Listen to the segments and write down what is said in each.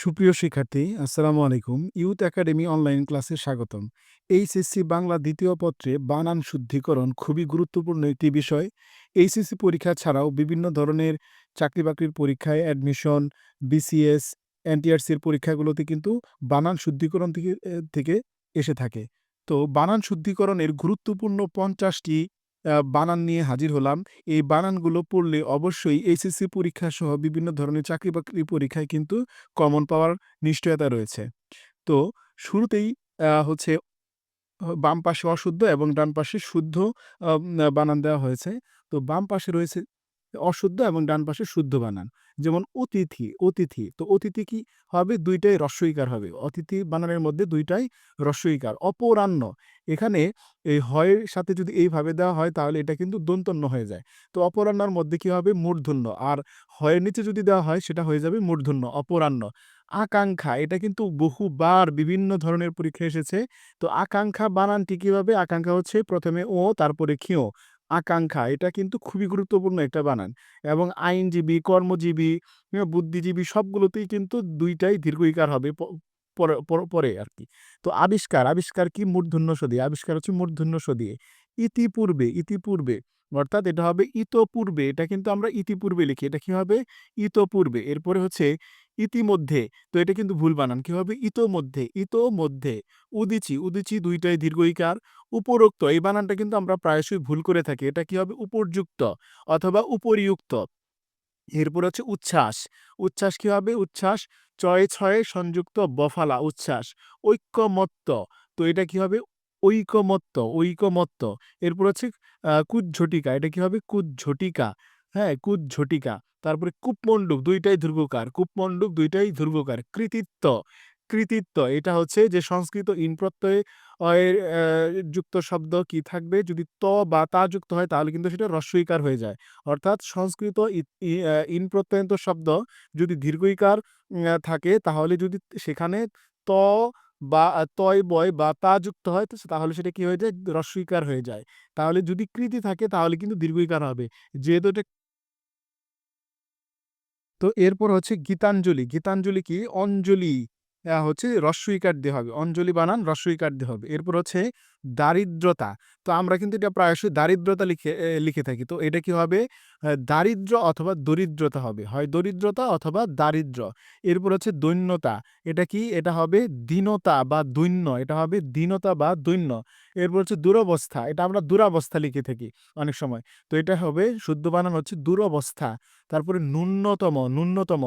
সুপ্রিয় শিক্ষার্থী, আসসালামু আলাইকুম। ইউথ একাডেমি অনলাইন ক্লাসে স্বাগতম। এইচএসসি বাংলা দ্বিতীয় পত্রে বানান শুদ্ধিকরণ খুবই গুরুত্বপূর্ণ একটি বিষয়। এইচএসসি পরীক্ষা ছাড়াও বিভিন্ন ধরনের চাকরি-বাকরির পরীক্ষায় অ্যাডমিশন, বিসিএস, এনটিআরসির পরীক্ষাগুলোতে কিন্তু বানান শুদ্ধিকরণ থেকে এসে থাকে। তো বানান শুদ্ধিকরণের গুরুত্বপূর্ণ ৫০ টি বানান নিয়ে হাজির হলাম। এই বানানগুলো পড়লে অবশ্যই এইচএসসি পরীক্ষাসহ বিভিন্ন ধরনের চাকরি-বাকরির পরীক্ষায় কিন্তু কমন পাওয়ার নিশ্চয়তা রয়েছে। তো শুরুতেই হচ্ছে বাম পাশে অশুদ্ধ এবং ডান পাশে শুদ্ধ আম বানান দেওয়া হয়েছে। তো বাম পাশে রয়েছে অশুদ্ধ এবং ডান পাশে শুদ্ধ বানান। যেমন অতিথি, অতিথি। তো অতিথি কি হবে? ২ টাই হ্রস্ব-ই-কার হবে। অতিথি বানানের মধ্যে ২ টাই হ্রস্ব-ই-কার। অপরাহ্ন, এখানে এই হয়ের সাথে যদি এইভাবে দেওয়া হয় তাহলে এটা কিন্তু দন্ত্যন্য হয়ে যায়। তো অপরাহ্নর মধ্যে কি হবে? মূর্ধন্য। আর হয়ের নিচে যদি দেওয়া হয় সেটা হয়ে যাবে মূর্ধন্য, অপরাহ্ন। আকাঙ্ক্ষা, এটা কিন্তু বহুবার বিভিন্ন ধরনের পরীক্ষায় এসেছে। তো আকাঙ্ক্ষা বানানটি কিভাবে? আকাঙ্ক্ষা হচ্ছে ১ম এ ও তারপরে ক্ষিয়। আকাঙ্ক্ষা, এটা কিন্তু খুবই গুরুত্বপূর্ণ একটা বানান। এবং আইনজীবী, কর্মজীবী, বুদ্ধিজীবী সবগুলোতেই কিন্তু ২ টাই দীর্ঘ ইকার হবে পরে আরকি। তো আবিষ্কার, আবিষ্কার কি? মূর্ধন্য ষ দিয়ে। আবিষ্কার হচ্ছে মূর্ধন্য ষ দিয়ে। ইতিপূর্বে, ইতিপূর্বে অর্থাৎ এটা হবে ইতপূর্বে। এটা কিন্তু আমরা ইতিপূর্বে লিখি। এটা কি হবে? ইতপূর্বে। এরপরে হচ্ছে ইতিমধ্যে। তো এটা কিন্তু ভুল বানান। কি হবে? ইতোমধ্যে, ইতোমধ্যে। উদীচী, উদীচী ২ টাই দীর্ঘ ইকার। উপরোক্ত, এই বানানটা কিন্তু আমরা প্রায়শই ভুল করে থাকি। এটা কি হবে? উপর্যুক্ত অথবা উপরিউক্ত। এরপর হচ্ছে উচ্ছ্বাস। উচ্ছ্বাস কি হবে? উচ্ছ্বাস চয়ে ছয়ে সংযুক্ত বফালা, উচ্ছ্বাস। ঐক্যমত্য, তো এটা কি হবে? ঐকমত্য, ঐকমত্য। এরপর হচ্ছে কুজ্ঝটিকা, এটা কি হবে? কুজ্ঝটিকা, হ্যাঁ? কুজ্ঝটিকা। তারপরে কূপমণ্ডূক, ২ টাই দীর্ঘকার। কূপমণ্ডূক ২ টাই দীর্ঘকার। কৃতিত্ব, কৃতিত্ব এটা হচ্ছে যে সংস্কৃত ইন প্রত্যয়ে এর যুক্ত শব্দ কি থাকবে? যদি ত বা তা যুক্ত হয় তাহলে কিন্তু সেটা হ্রস্ব ইকার হয়ে যায়। অর্থাৎ সংস্কৃত ই ই ইন প্রত্যয়ন্ত শব্দ যদি দীর্ঘ ইকার থাকে তাহলে যদি সেখানে ত বা তয়, বয় বা তা যুক্ত হয় তো তাহলে সেটা কি হয়ে যায়? হ্রস্ব ইকার হয়ে যায়। তাহলে যদি কৃতি থাকে তাহলে কিন্তু দীর্ঘ ইকার হবে। যেহেতু এটা, তো এরপর হচ্ছে গীতাঞ্জলি। গীতাঞ্জলি কি? অঞ্জলি হচ্ছে হ্রস্ব ইকার দিয়ে হবে। অঞ্জলি বানান হ্রস্ব ইকার দিয়ে হবে। এরপর হচ্ছে দারিদ্রতা। তো আমরা কিন্তু এটা প্রায়শই দারিদ্রতা লিখে থাকি। তো এটা কি হবে? দারিদ্র্য অথবা দরিদ্রতা হবে। হয় দরিদ্রতা অথবা দারিদ্র্য। এরপর হচ্ছে দৈন্যতা। এটা কি? এটা হবে দীনতা বা দৈন্য। এটা হবে দীনতা বা দৈন্য। এরপর হচ্ছে দুরবস্থা। এটা আমরা দুরাবস্থা লিখে থাকি অনেক সময়। তো এটা হবে শুদ্ধ বানান হচ্ছে দুরবস্থা। তারপরে ন্যূনতম, ন্যূনতম।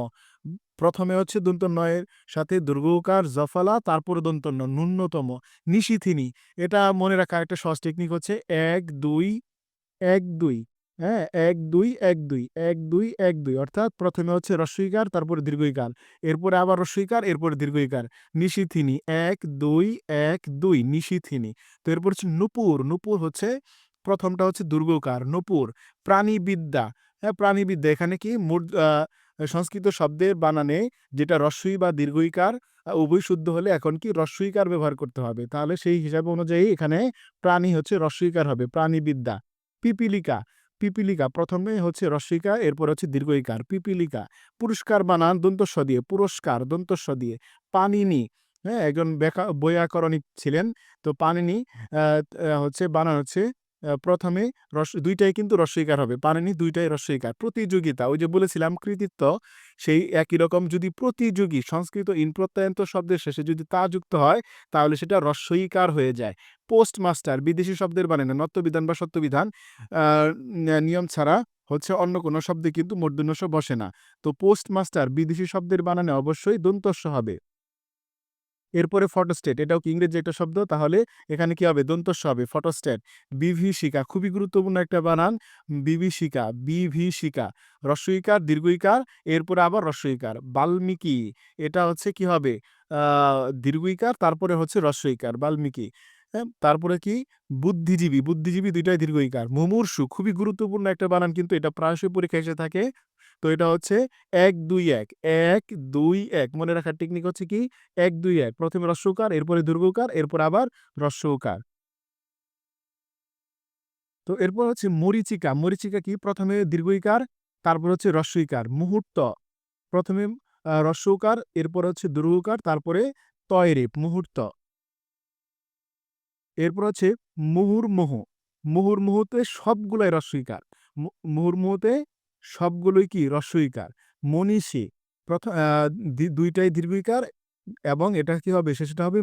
১ম এ হচ্ছে দন্ত্য ন এর সাথে দীর্ঘ-উ-কার জফলা, তারপরে দন্ত্য ন, ন্যূনতম। নিশিথিনী, এটা মনে রাখার একটা সহজ টেকনিক হচ্ছে ১, ২, ১, ২, হ্যাঁ? ১, ২, ১, ২, ১, ২, ১, ২ অর্থাৎ ১ম এ হচ্ছে হ্রস্ব ইকার, তারপরে দীর্ঘ ইকার। এরপরে আবার হ্রস্ব ইকার, এরপরে দীর্ঘ ইকার। নিশিথিনী ১, ২, ১, ২ নিশিথিনী। তো এরপর হচ্ছে নূপুর। নূপুর হচ্ছে ১ম টা হচ্ছে দীর্ঘ-উ-কার, নূপুর। প্রাণিবিদ্যা, হ্যাঁ? প্রাণিবিদ্যা এখানে কি সংস্কৃত শব্দের বানানে যেটা হ্রস্ব ই বা দীর্ঘ ইকার উভয় শুদ্ধ হলে এখন কি হ্রস্ব ইকার ব্যবহার করতে হবে। তাহলে সেই হিসাব অনুযায়ী এখানে প্রাণী হচ্ছে হ্রস্ব ইকার হবে, প্রাণিবিদ্যা। পিপীলিকা, পিপীলিকা ১ম এ হচ্ছে হ্রস্ব ইকার, এরপর হচ্ছে দীর্ঘ ইকার, পিপীলিকা। পুরস্কার বানান দন্ত স দিয়ে, পুরস্কার দন্ত স দিয়ে। পানিনি, হ্যাঁ? একজন বৈয়াকরণিক ছিলেন। তো পানিনি আ হচ্ছে বানান হচ্ছে ১ম এ ২ টাই কিন্তু হ্রস্ব ইকার হবে। পানিনি ২ টাই হ্রস্ব ইকার। প্রতিযোগিতা, ওই যে বলেছিলাম কৃতিত্ব, সেই একই রকম যদি প্রতিযোগী সংস্কৃত ইন প্রত্যয়ান্ত শব্দের শেষে যদি তা যুক্ত হয় তাহলে সেটা হ্রস্ব ইকার হয়ে যায়। পোস্টমাস্টার, বিদেশি শব্দের বানানে নত্যবিধান বা সত্যবিধান আ নিয়ম ছাড়া হচ্ছে অন্য কোনো শব্দে কিন্তু মূর্ধন্য ষ বসে না। তো পোস্টমাস্টার বিদেশি শব্দের বানানে অবশ্যই দন্ত স হবে। এরপরে ফটোস্টেট, এটাও কি ইংরেজি একটা শব্দ? তাহলে এখানে কি হবে? দন্ত স হবে, ফটোস্ট্যাট। বিভীষিকা, খুবই গুরুত্বপূর্ণ একটা বানান। বিভীষিকা, বিভীষিকা। হ্রস্ব ইকার, দীর্ঘ ইকার, এরপরে আবার হ্রস্ব ইকার। বাল্মীকি, এটা হচ্ছে কি হবে? আ দীর্ঘ ইকার, তারপরে হচ্ছে হ্রস্ব ইকার, বাল্মীকি। হ্যাঁ? তারপরে কি? বুদ্ধিজীবী, বুদ্ধিজীবী ২ টাই দীর্ঘ ইকার। মুমূর্ষু, খুবই গুরুত্বপূর্ণ একটা বানান কিন্তু এটা প্রায়শই পরীক্ষায় এসে থাকে। তো এটা হচ্ছে ১, ২, ১, ১, ২, ১ মনে রাখার টেকনিক হচ্ছে কি? ১, ২, ১ ১ম এ হ্রস্ব উকার, এরপরে দীর্ঘ উকার, এরপর আবার হ্রস্ব উকার। তো এরপর হচ্ছে মরীচিকা। মরীচিকা কি? ১ম এ দীর্ঘ ইকার, তারপর হচ্ছে হ্রস্ব ইকার। মুহূর্ত, ১ম এ হ্রস্ব উকার, এরপরে হচ্ছে দীর্ঘ উকার, তারপরে তয়রেফ মুহূর্ত। এরপর হচ্ছে মুহুর্মুহু। মুহুর্মুহুতে সবগুলাই হ্রস্ব ইকার। মুহুর্মুহুতে সবগুলোই কি? হ্রস্ব ইকার। মনীষী ২ টাই দীর্ঘ ইকার এবং এটা কি হবে? শেষেরটা হবে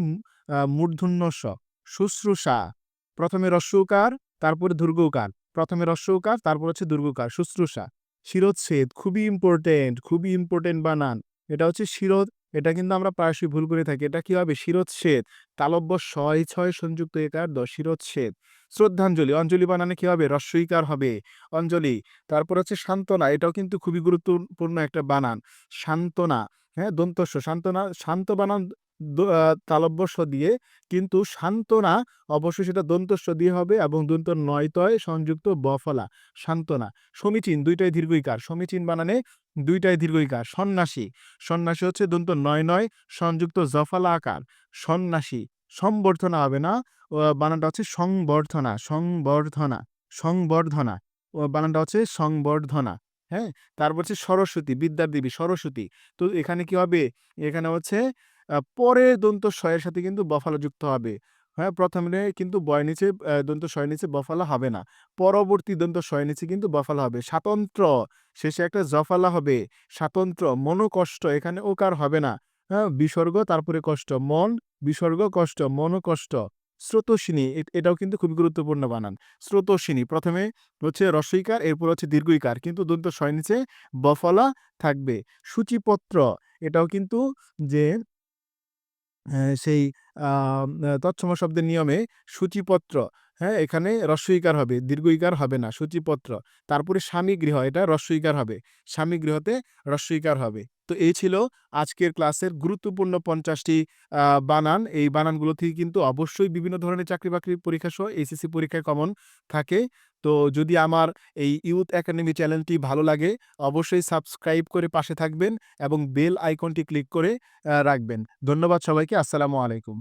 মূর্ধন্য ষ। শুশ্রূষা ১ম এ হ্রস্ব উকার, তারপরে দীর্ঘ উকার। ১ম এ হ্রস্ব উকার, তারপর হচ্ছে দীর্ঘ উকার। শুশ্রূষা। শিরোচ্ছেদ খুবই ইম্পোর্টেন্ট, খুবই ইম্পোর্টেন্ট বানান। এটা হচ্ছে এটা কিন্তু আমরা প্রায়শই ভুল করে থাকি। এটা কি হবে? শিরোচ্ছেদ। তালব্য ছয় সংযুক্ত একার শিরোচ্ছেদ। শ্রদ্ধাঞ্জলি, অঞ্জলি বানানে কি হবে? হ্রস্ব ইকার হবে। অঞ্জলি। তারপর হচ্ছে সান্ত্বনা, এটাও কিন্তু খুবই গুরুত্বপূর্ণ একটা বানান। সান্ত্বনা, হ্যাঁ? দন্ত স, সান্ত্বনা, শান্ত বানান তালব্য স দিয়ে, কিন্তু সান্ত্বনা অবশ্যই সেটা দন্ত স দিয়ে হবে এবং দন্ত নয়তয় সংযুক্ত বফলা, সান্ত্বনা। সমীচীন ২ টাই দীর্ঘ ইকার। সমীচীন বানানে ২ টাই দীর্ঘ ইকার। সন্ন্যাসী, সন্ন্যাসী হচ্ছে দন্ত নয় সংযুক্ত জফলা আকার। সন্ন্যাসী। সম্বর্ধনা হবে না, বানানটা হচ্ছে সংবর্ধনা, সংবর্ধনা, সংবর্ধনা। বানানটা হচ্ছে সংবর্ধনা। হ্যাঁ? তারপর হচ্ছে সরস্বতী, বিদ্যার দেবী সরস্বতী। তো এখানে কি হবে? এখানে হচ্ছে পরের দন্ত স এর সাথে কিন্তু বফলা যুক্ত হবে। হ্যাঁ? ১ম এ কিন্তু বয়ের নিচে দন্ত স এর নিচে বফলা হবে না। পরবর্তী দন্ত স এর নিচে কিন্তু বফলা হবে। স্বাতন্ত্র্য, শেষে একটা জফলা হবে। স্বাতন্ত্র্য। মনোকষ্ট, এখানে ওকার হবে না। হ্যাঁ? বিসর্গ তারপরে কষ্ট। মন, বিসর্গ, কষ্ট, মনোকষ্ট। স্রোতস্বিনী, এটাও কিন্তু খুবই গুরুত্বপূর্ণ বানান। স্রোতস্বিনী ১ম এ হচ্ছে হ্রস্ব ইকার, এরপর হচ্ছে দীর্ঘ ইকার। কিন্তু দন্ত স এর নিচে বফলা থাকবে। সূচিপত্র, এটাও কিন্তু যে সেই তৎসম শব্দের নিয়মে সূচিপত্র, হ্যাঁ? এখানে হ্রস্ব ইকার হবে, দীর্ঘ ইকার হবে না, সূচিপত্র। তারপরে স্বামীগৃহ, এটা হ্রস্ব ইকার হবে। স্বামীগৃহতে হ্রস্ব ইকার হবে। তো এই ছিল আজকের ক্লাসের গুরুত্বপূর্ণ ৫০ টি বানান। এই বানানগুলো থেকে কিন্তু অবশ্যই বিভিন্ন ধরনের চাকরি-বাকরির পরীক্ষা সহ এইচএসসি পরীক্ষায় কমন থাকে। তো যদি আমার এই ইউথ একাডেমি চ্যানেলটি ভালো লাগে, অবশ্যই সাবস্ক্রাইব করে পাশে থাকবেন এবং বেল আইকনটি ক্লিক করে রাখবেন। ধন্যবাদ সবাইকে। আসসালামু আলাইকুম।